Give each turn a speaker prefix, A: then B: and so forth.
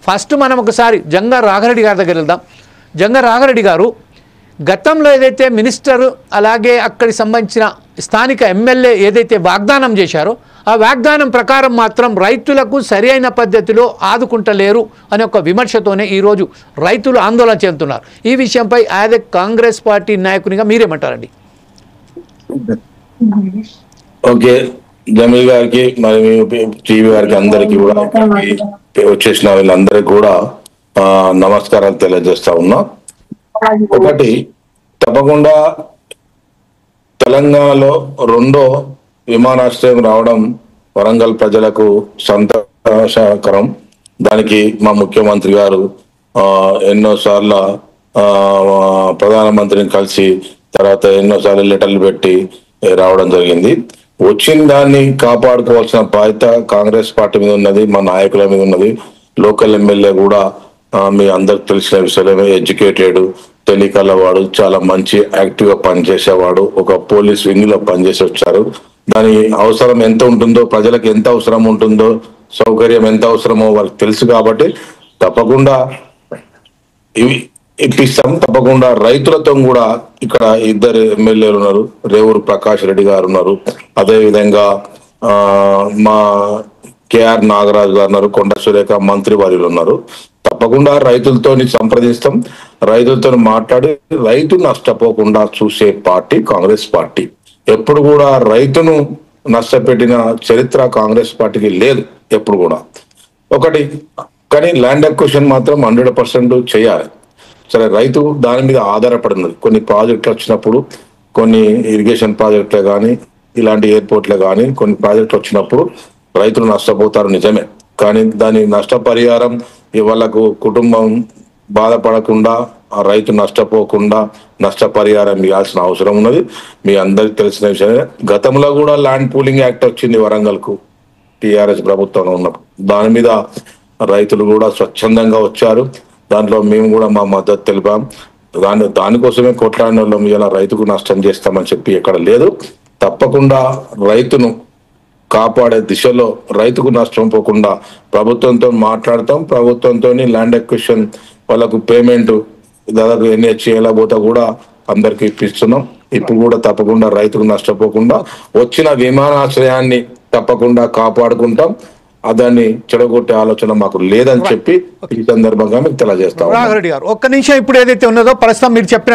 A: First మనం ఒకసారి జంగా రాఘరెడ్డి గారి దగ్గర వెళ్దాం. జంగా రాఘరెడ్డి గారు గతంలో ఏదైతే మినిస్టర్ అలాగే అక్కడికి సంబంధించిన స్థానిక ఎమ్మెల్యే ఏదైతే వాగ్దానం చేశారో ఆ వాగ్దానం ప్రకారం మాత్రం రైతులకు సరైన పద్ధతిలో ఆదుకుంటలేరు అనే ఒక విమర్శతోనే ఈరోజు రైతులు ఆందోళన చెందుతున్నారు. ఈ విషయంపై యాజ్ ఎ కాంగ్రెస్ పార్టీ నాయకునిగా మీరేమంటారండి?
B: ఓకే, జమీల్ గారికి మరి టీవీ గారికి అందరికి కూడా వచ్చేసిన వీళ్ళందరికీ కూడా నమస్కారాలు తెలియజేస్తా ఉన్నా. ఒకటి, తప్పకుండా తెలంగాణలో రెండో విమానాశ్రయం రావడం వరంగల్ ప్రజలకు సంతోషకరం. దానికి మా ముఖ్యమంత్రి గారు ఎన్నోసార్లు ప్రధానమంత్రిని కలిసి తర్వాత ఎన్నోసార్లు లెటర్లు పెట్టి రావడం జరిగింది. వచ్చిన దాన్ని కాపాడుకోవాల్సిన బాధ్యత కాంగ్రెస్ పార్టీ మీద ఉన్నది, మా నాయకుల మీద ఉన్నది. లోకల్ ఎమ్మెల్యే కూడా మీ అందరికి తెలిసిన విషయమే, ఎడ్యుకేటెడ్, తెలియకలవాడు, చాలా మంచి యాక్టివ్ గా పనిచేసేవాడు, ఒక పోలీస్ వింగ్ లో పనిచేసి వచ్చారు. దాని అవసరం ఎంత ఉంటుందో, ప్రజలకు ఎంత అవసరం ఉంటుందో, సౌకర్యం ఎంత అవసరమో వాళ్ళకి తెలుసు. కాబట్టి తప్పకుండా ఇవి ఇప్పిస్తాం. తప్పకుండా రైతులతో కూడా ఇక్కడ ఇద్దరు ఎమ్మెల్యేలు ఉన్నారు, రేవూరు ప్రకాష్ రెడ్డి గారు ఉన్నారు, అదే విధంగా మా కేఆర్ నాగరాజు గారు ఉన్నారు, కొండ సురేఖ మంత్రి వారిలు ఉన్నారు. తప్పకుండా రైతులతో సంప్రదిస్తాం, రైతులతో మాట్లాడి రైతు నష్టపోకుండా చూసే పార్టీ కాంగ్రెస్ పార్టీ. ఎప్పుడు కూడా రైతును నష్టపెట్టిన చరిత్ర కాంగ్రెస్ పార్టీకి లేదు ఎప్పుడు కూడా. ఒకటి, కానీ ల్యాండ్ అక్విజిషన్ మాత్రం 100% చేయాలి. సరే, రైతు దాని మీద ఆధారపడినది. కొన్ని ప్రాజెక్టులు వచ్చినప్పుడు, కొన్ని ఇరిగేషన్ ప్రాజెక్టులే కానీ ఇలాంటి ఎయిర్పోర్ట్లే కానీ కొన్ని ప్రాజెక్టులు వచ్చినప్పుడు రైతులు నష్టపోతారు, నిజమే. కానీ దాని నష్టపరిహారం వాళ్ళకు కుటుంబం బాధపడకుండా, ఆ రైతు నష్టపోకుండా నష్టపరిహారం ఇవ్వాల్సిన అవసరం ఉన్నది. మీ అందరికి తెలిసిన విషయమే. గతంలో కూడా ల్యాండ్ పూలింగ్ యాక్ట్ వచ్చింది వరంగల్ కు, టిఆర్ఎస్ ప్రభుత్వం ఉన్నప్పుడు. దాని మీద రైతులు కూడా స్వచ్ఛందంగా వచ్చారు. దాంట్లో మేము కూడా మా మద్దతు తెలిపాం. దానికోసమే కొట్లాడిన వాళ్ళం. ఇలా రైతుకు నష్టం చేస్తామని చెప్పి ఎక్కడ లేదు. తప్పకుండా రైతును కాపాడే దిశలో రైతుకు నష్టం పోకుండా ప్రభుత్వంతో మాట్లాడతాం. ప్రభుత్వంతో ల్యాండ్ అక్విజిషన్ వాళ్ళకు పేమెంట్ దాదాపు NHAల పోతా కూడా అందరికి ఇప్పిస్తున్నాం. ఇప్పుడు కూడా తప్పకుండా రైతుకు నష్టపోకుండా వచ్చిన విమానాశ్రయాన్ని తప్పకుండా కాపాడుకుంటాం. దాన్ని చెడగొట్టే ఆలోచన మాకు లేదని చెప్పి ఈ సందర్భంగా మీకు తెలియజేస్తాం.
A: రాఘరెడ్డి గారు, ఒక్క నిమిషం, ఇప్పుడు ఏదైతే ఉన్నదో ప్రస్తుతం మీరు చెప్పిన